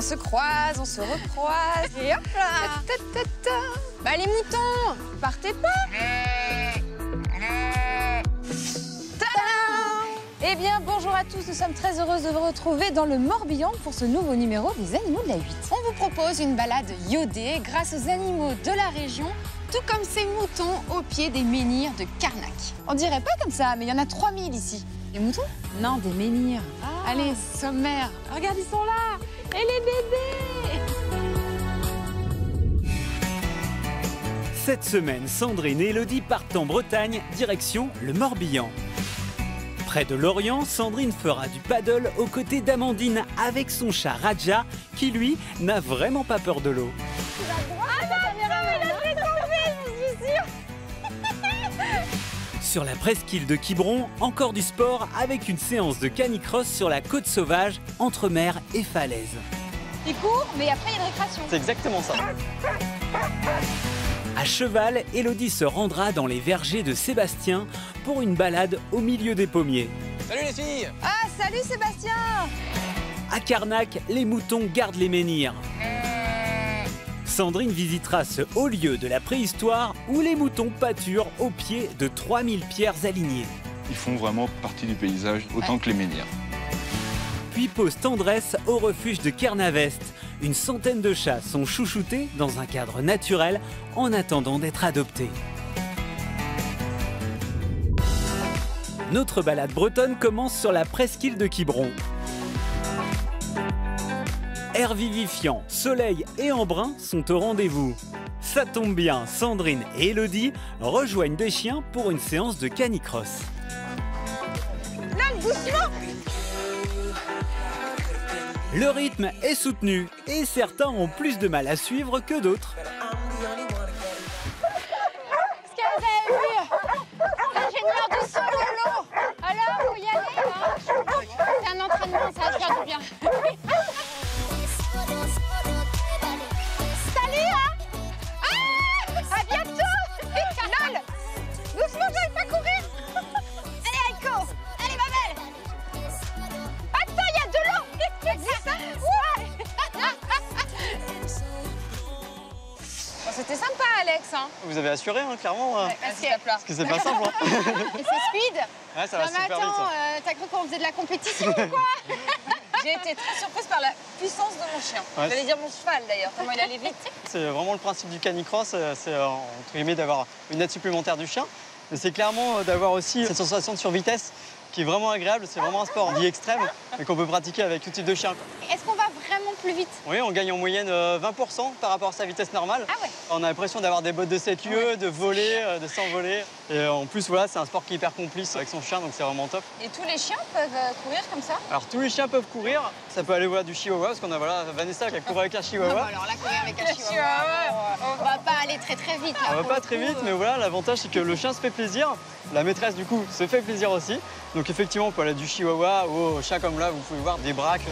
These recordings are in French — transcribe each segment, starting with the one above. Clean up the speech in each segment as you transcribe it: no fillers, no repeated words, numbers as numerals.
se croise, on se recroise. Et hop là. Bah les moutons, partez pas. Eh bien, bonjour à tous, nous sommes très heureuses de vous retrouver dans le Morbihan pour ce nouveau numéro des Animaux de la 8. On vous propose une balade iodée grâce aux animaux de la région, tout comme ces moutons au pied des menhirs de Carnac. On dirait pas comme ça, mais il y en a 3000 ici. Les moutons? Non, des menhirs. Ah. Allez, sommaire. Regarde, ils sont là. Et les bébés. Cette semaine, Sandrine et Elodie partent en Bretagne, direction le Morbihan. Près de Lorient, Sandrine fera du paddle aux côtés d'Amandine avec son chat Raja, qui lui n'a vraiment pas peur de l'eau. Sur la presqu'île de Quiberon, encore du sport avec une séance de canicross sur la côte sauvage entre mer et falaise. Ils courent, mais après il y a une récréation. C'est exactement ça. À cheval, Elodie se rendra dans les vergers de Sébastien pour une balade au milieu des pommiers. Salut les filles! Ah, salut Sébastien! À Carnac, les moutons gardent les menhirs. Sandrine visitera ce haut lieu de la préhistoire où les moutons pâturent au pied de 3000 pierres alignées. Ils font vraiment partie du paysage autant que les menhirs. Puis pose tendresse au refuge de Kernavest. Une centaine de chats sont chouchoutés dans un cadre naturel en attendant d'être adoptés. Notre balade bretonne commence sur la presqu'île de Quiberon. Air vivifiant, soleil et embrun sont au rendez-vous. Ça tombe bien, Sandrine et Elodie rejoignent des chiens pour une séance de canicross. Là, doucement! Le rythme est soutenu et certains ont plus de mal à suivre que d'autres. Est-ce que vous avez vu l'ingénieur du son Lolo? Alors, faut y aller, hein? C'est un entraînement, ça va te faire du bien. Salut, hein? Ah! À bientôt! Lol! Doucement, j'arrive pas à courir! Allez, Aiko! Allez, ma belle! Attends, il y a de l'eau! C'était sympa, Alex. Hein. Vous avez assuré, hein, clairement. Parce que c'est pas simple. Hein. Et c'est speed. Ouais, ça va super vite. Attends, t'as cru qu'on faisait de la compétition ou quoi? J'ai été très surprise par la puissance de mon chien. Ouais. J'allais dire mon cheval d'ailleurs, tellement il allait vite. C'est vraiment le principe du canicross, c'est entre guillemets d'avoir une aide supplémentaire du chien. Mais c'est clairement d'avoir aussi cette sensation de survitesse qui est vraiment agréable. C'est vraiment un sport dit extrême, mais qu'on peut pratiquer avec tout type de chien. Est-ce qu'on va vraiment plus vite? Oui, on gagne en moyenne 20% par rapport à sa vitesse normale. Ah ouais. On a l'impression d'avoir des bottes de 7 lieues, de voler, de s'envoler. Et en plus, voilà, c'est un sport qui est hyper complice avec son chien, donc c'est vraiment top. Et tous les chiens peuvent courir comme ça? Alors tous les chiens peuvent courir. Ça peut aller voir du chihuahua, parce qu'on a voilà, Vanessa qui a couru avec un chihuahua. Alors là, courir avec un chihuahua, on va pas aller très vite. Là, On va pas très vite, mais voilà, l'avantage c'est que le chien se fait plaisir. La maîtresse, du coup, se fait plaisir aussi. Donc effectivement, on peut aller du chihuahua au chat comme là, vous pouvez voir des braques.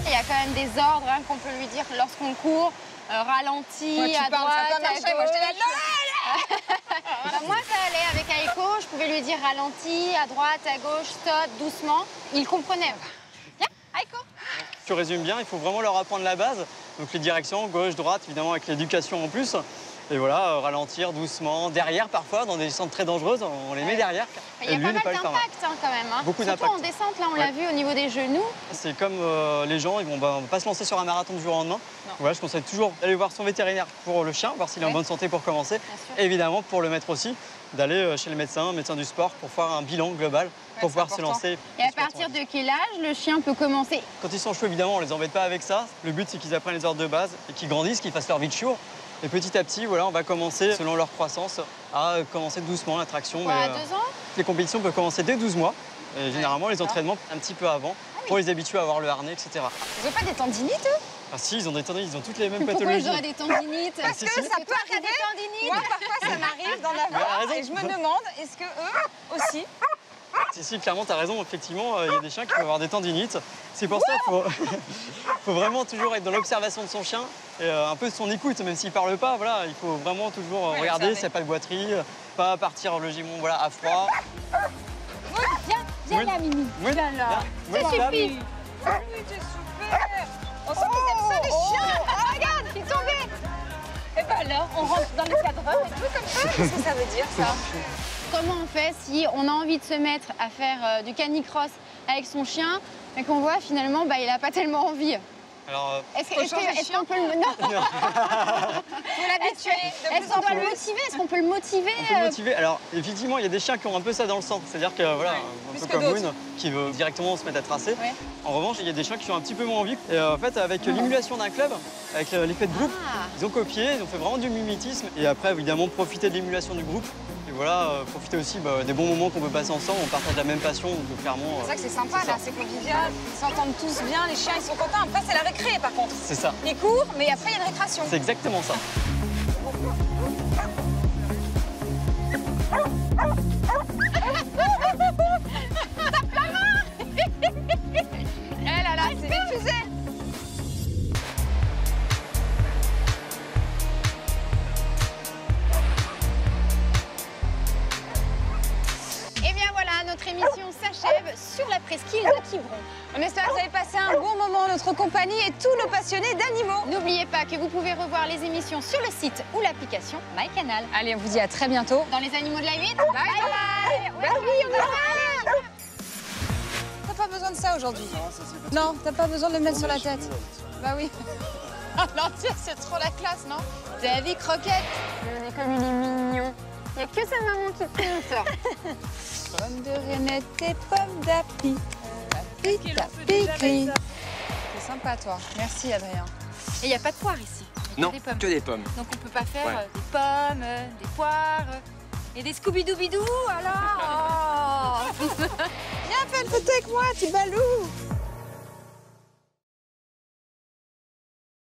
Il y a quand même des ordres hein, qu'on peut lui dire lorsqu'on court, ralentit, à droite, à gauche. Moi, ça allait avec Aiko, je pouvais lui dire ralentis, à droite, à gauche, stop, doucement. Il comprenait. Viens, Aiko. Tu résumes bien, il faut vraiment leur apprendre la base. Donc les directions, gauche, droite, évidemment avec l'éducation en plus. Et voilà, ralentir doucement, derrière parfois, dans des descentes très dangereuses, on les met derrière. Il y a pas mal d'impact hein, quand même. Hein. Beaucoup d'impact. Surtout en descente, là on l'a vu au niveau des genoux. C'est comme les gens, on va pas se lancer sur un marathon du jour au lendemain. Voilà, je conseille toujours d'aller voir son vétérinaire pour le chien, voir s'il est en bonne santé pour commencer. Et évidemment, pour le maître aussi, d'aller chez le médecin du sport pour faire un bilan global, pour pouvoir se lancer. Et à partir de quel âge le chien peut commencer? Quand ils sont chauds, évidemment, on les embête pas avec ça. Le but, c'est qu'ils apprennent les ordres de base et qu'ils grandissent, qu'ils fassent leur vie de chiot. Et petit à petit, voilà, on va commencer, selon leur croissance, à commencer doucement la traction. À 2 ans? Les compétitions peuvent commencer dès 12 mois. Et généralement, les entraînements un petit peu avant, pour les habituer à avoir le harnais, etc. Ils n'ont pas des tendinites, eux? Ah si, ils ont des tendinites, ils ont toutes les mêmes Pourquoi pathologies. ils auraient des tendinites? Parce que ça peut arriver. Des tendinites. Moi, parfois, ça m'arrive d'en avoir. Et je me demande, est-ce que eux aussi? Si, clairement, tu as raison. Effectivement, il y a des chiens qui peuvent avoir des tendinites. C'est pour ça qu'il faut vraiment toujours être dans l'observation de son chien et un peu de son écoute, même s'il ne parle pas. Voilà, il faut vraiment toujours regarder s'il n'y a pas de boiterie, pas partir le gimon voilà, à froid. Viens, Viens là, Mimi. Oui. Viens là. Oui, Ça madame. suffit. Oui, t'es super. On sent qu'ils aiment ça, les chiens. Ah, regarde, il est tombé. Et ben alors, on rentre dans le cadreur et tout comme ça. Qu'est-ce que ça veut dire, ça? Comment on fait si on a envie de se mettre à faire du canicross avec son chien, mais qu'on voit finalement, il n'a pas tellement envie? Alors, Est-ce qu'on peut le... Non. Faut l'habituer. Est-ce qu'on doit le motiver? Est-ce qu'on peut le motiver? on peut le motiver. Alors, effectivement, il y a des chiens qui ont un peu ça dans le sang. C'est-à-dire que, voilà, Plus un que peu comme d'autres. Moon, qui veut directement se mettre à tracer. Ouais. En revanche, il y a des chiens qui ont un petit peu moins envie. Et en fait, avec l'émulation d'un club, avec l'effet de groupe, ils ont copié, ils ont fait vraiment du mimétisme. Et après, évidemment, profiter de l'émulation du groupe. Et voilà, profiter aussi des bons moments qu'on peut passer ensemble. On partage la même passion, donc clairement. C'est ça que c'est sympa, là, c'est convivial. Ils s'entendent tous bien, les chiens, ils sont contents. Après, c'est la récré, par contre. C'est ça. Ils courent, mais après, il y a une récréation. C'est exactement ça. Eh là là, c'est des fusées. Et bien voilà, notre émission s'achève sur la presqu'île de Quiberon. On espère que vous avez passé un bon moment en notre compagnie et tous nos passionnés d'animaux. N'oubliez pas que vous pouvez revoir les émissions sur le site ou l'application MyCanal. Allez, on vous dit à très bientôt. Dans les animaux de la 8, Bye bye. Bah oui, on est là. T'as pas besoin de ça aujourd'hui. Non, t'as pas besoin de le mettre sur la tête. Bah oui. l'entier, c'est trop la classe, non? Davy Croquette. Mais comme il est mignon. Il n'y a que sa maman qui compte. Pomme de Renette et pomme d'api. Tapi, tapi, cri. C'est sympa, toi. Merci, Adrien. Et il n'y a pas de poire ici. Il y a Non, des pommes. que des pommes. Donc on peut pas faire Ouais. des pommes, des poires et des Scooby-Doo-Bidou alors. Viens faire une photo avec moi, petit balou.